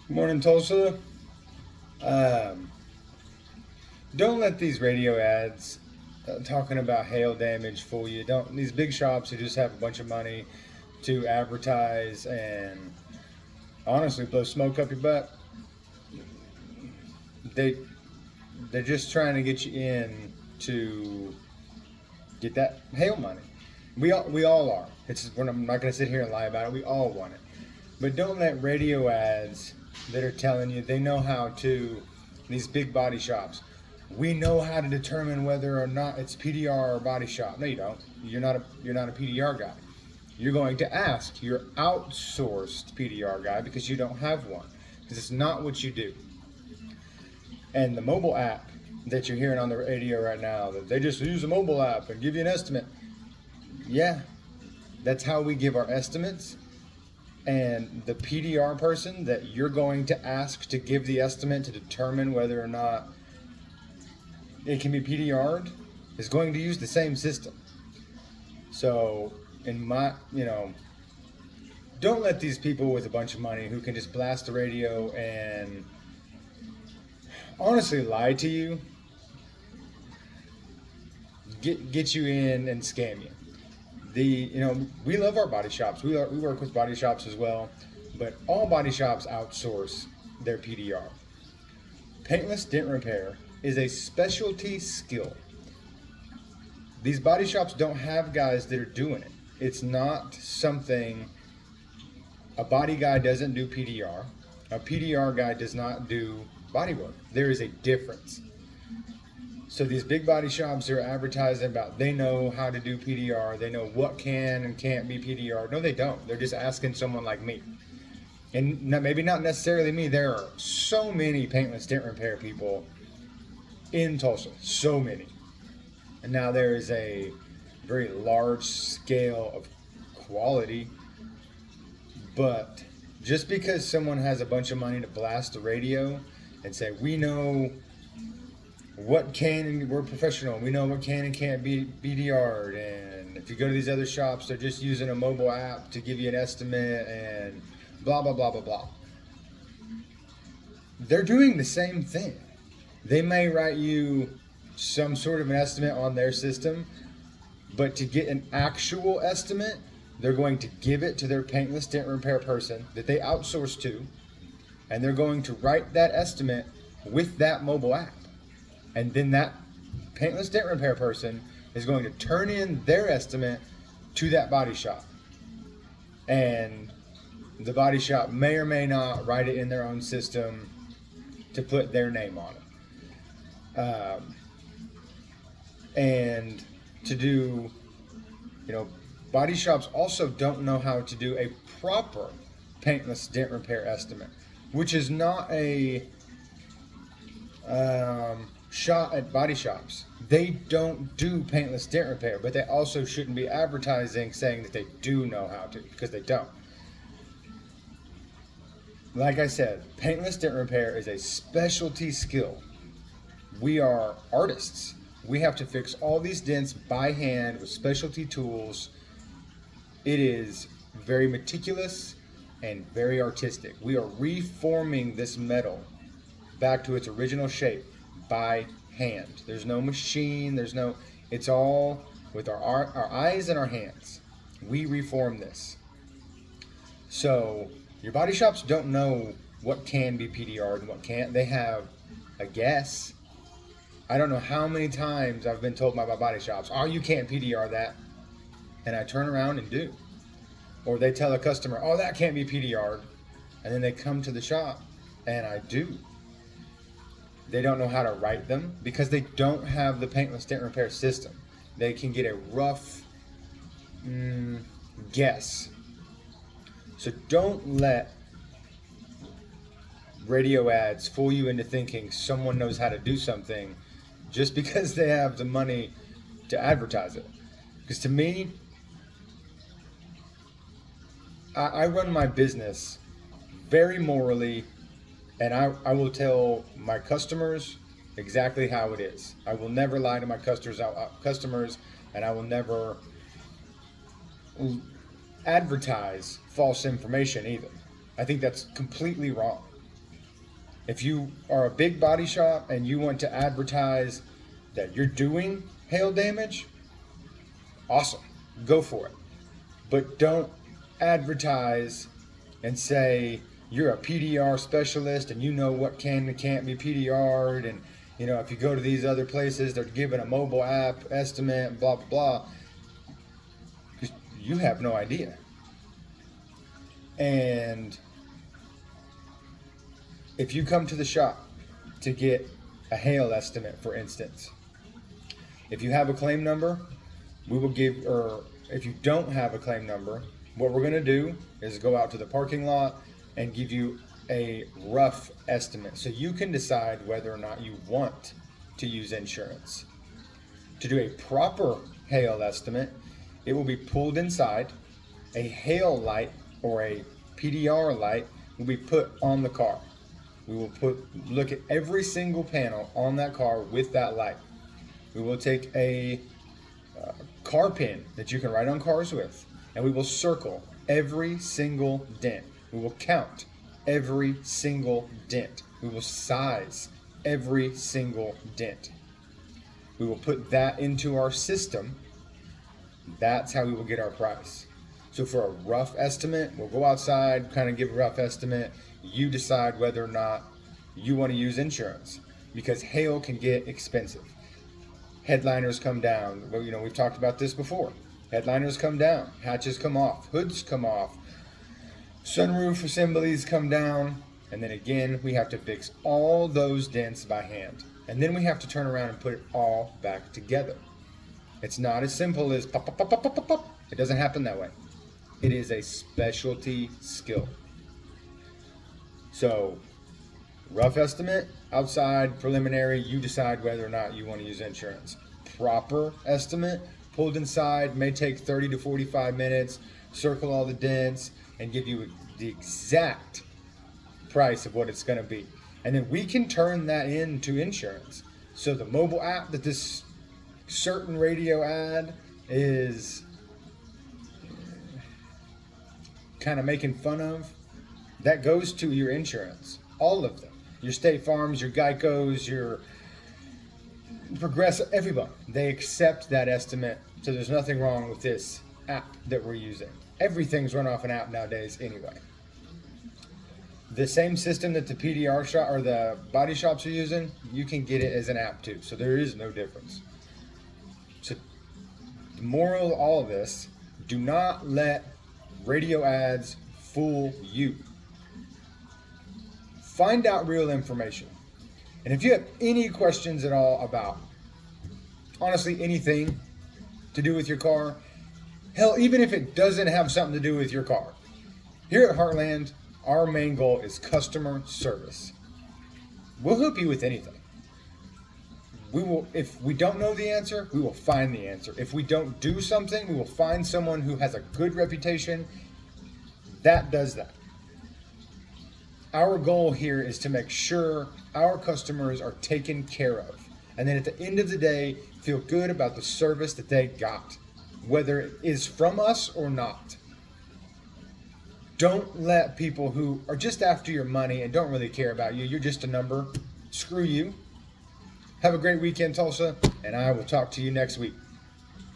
Morning, Tulsa. Um, don't let these radio ads talking about hail damage fool you. Don't these big shops who just have a bunch of money to advertise and honestly blow smoke up your butt. They they're just trying to get you in to get that hail money. We all are. I'm not going to sit here and lie about it. We all want it, but don't let radio ads that are telling you they know how to. These big body shops. We know how to determine whether or not it's PDR or body shop. No, you don't. You're not a PDR guy. You're going to ask your outsourced PDR guy because you don't have one. Because it's not what you do. And the mobile app that you're hearing on the radio right now, that they just use a mobile app and give you an estimate. Yeah, that's how we give our estimates. And the PDR person that you're going to ask to give the estimate to determine whether or not it can be PDR'd is going to use the same system. So, don't let these people with a bunch of money who can just blast the radio and honestly lie to you get you in and scam you. We love our body shops. We work with body shops as well, but all body shops outsource their PDR. Paintless dent repair is a specialty skill. These body shops don't have guys that are doing it. It's not something a body guy doesn't do PDR. A PDR guy does not do body work. There is a difference. So these big body shops are advertising about they know how to do PDR. They know what can and can't be PDR. No, they don't. They're just asking someone like me. And maybe not necessarily me. There are so many paintless dent repair people in Tulsa. So many. And now there is a very large scale of quality. But just because someone has a bunch of money to blast the radio and say, we know what can and we're professional, we know what can and can't be BDR'd, and if you go to these other shops, they're just using a mobile app to give you an estimate and blah, blah, blah, blah, blah. They're doing the same thing. They may write you some sort of an estimate on their system, but to get an actual estimate, they're going to give it to their paintless dent repair person that they outsource to, and they're going to write that estimate with that mobile app. And then that paintless dent repair person is going to turn in their estimate to that body shop. And the body shop may or may not write it in their own system to put their name on it. And to do, body shops also don't know how to do a proper paintless dent repair estimate, which is not a shot at body shops. They don't do paintless dent repair, but they also shouldn't be advertising saying that they do know how to, because they don't. Like I said, paintless dent repair is a specialty skill. We are artists. We have to fix all these dents by hand with specialty tools. It is very meticulous and very artistic. We are reforming this metal back to its original shape by hand. There's no machine, it's all with our eyes and our hands. We reform this. So your body shops don't know what can be PDR'd and what can't. They have a guess. I don't know how many times I've been told by my body shops, oh, you can't PDR that. And I turn around and do. Or they tell a customer, oh, that can't be PDR'd. And then they come to the shop and I do. They don't know how to write them because they don't have the paintless dent repair system. They can get a rough guess. So don't let radio ads fool you into thinking someone knows how to do something just because they have the money to advertise it. Because to me, I run my business very morally, and I will tell my customers exactly how it is. I will never lie to my customers, and I will never advertise false information either. I think that's completely wrong. If you are a big body shop and you want to advertise that you're doing hail damage, awesome, go for it. But don't advertise and say you're a PDR specialist and you know what can and can't be PDR'd, and if you go to these other places, they're giving a mobile app estimate, blah, blah, blah. Because you have no idea. And if you come to the shop to get a hail estimate, for instance, if you have a claim number, we will give, or if you don't have a claim number, what we're going to do is go out to the parking lot and give you a rough estimate so you can decide whether or not you want to use insurance. To do a proper hail estimate, it will be pulled inside. A hail light or a PDR light will be put on the car. We will look at every single panel on that car with that light. We will take a car pin that you can ride on cars with, and we will circle every single dent. We will count every single dent. We will size every single dent. We will put that into our system. That's how we will get our price. So for a rough estimate, we'll go outside, kind of give a rough estimate. You decide whether or not you want to use insurance, because hail can get expensive. Headliners come down. Well, we've talked about this before. Headliners come down, hatches come off, hoods come off, sunroof assemblies come down, and then again, we have to fix all those dents by hand. And then we have to turn around and put it all back together. It's not as simple as pop, pop, pop, pop, pop, pop, pop. It doesn't happen that way. It is a specialty skill. So, rough estimate, outside, preliminary, you decide whether or not you want to use insurance. Proper estimate, pulled inside, may take 30 to 45 minutes, circle all the dents, and give you the exact price of what it's going to be. And then we can turn that into insurance. So the mobile app that this certain radio ad is kind of making fun of, that goes to your insurance. All of them. Your State Farms, your Geicos, your Progressive, everyone. They accept that estimate. So there's nothing wrong with this app that we're using. Everything's run off an app nowadays anyway. The same system that the PDR shop or the body shops are using, you can get it as an app too. So there is no difference. So the moral of all of this, do not let radio ads fool you. Find out real information. And if you have any questions at all about, honestly, anything to do with your car, hell, even if it doesn't have something to do with your car, here at Heartland, our main goal is customer service. We'll help you with anything. We will, if we don't know the answer, we will find the answer. If we don't do something, we will find someone who has a good reputation that does that. Our goal here is to make sure our customers are taken care of. And then at the end of the day, feel good about the service that they got, whether it is from us or not. Don't let people who are just after your money and don't really care about you, you're just a number, screw you. Have a great weekend, Tulsa, and I will talk to you next week.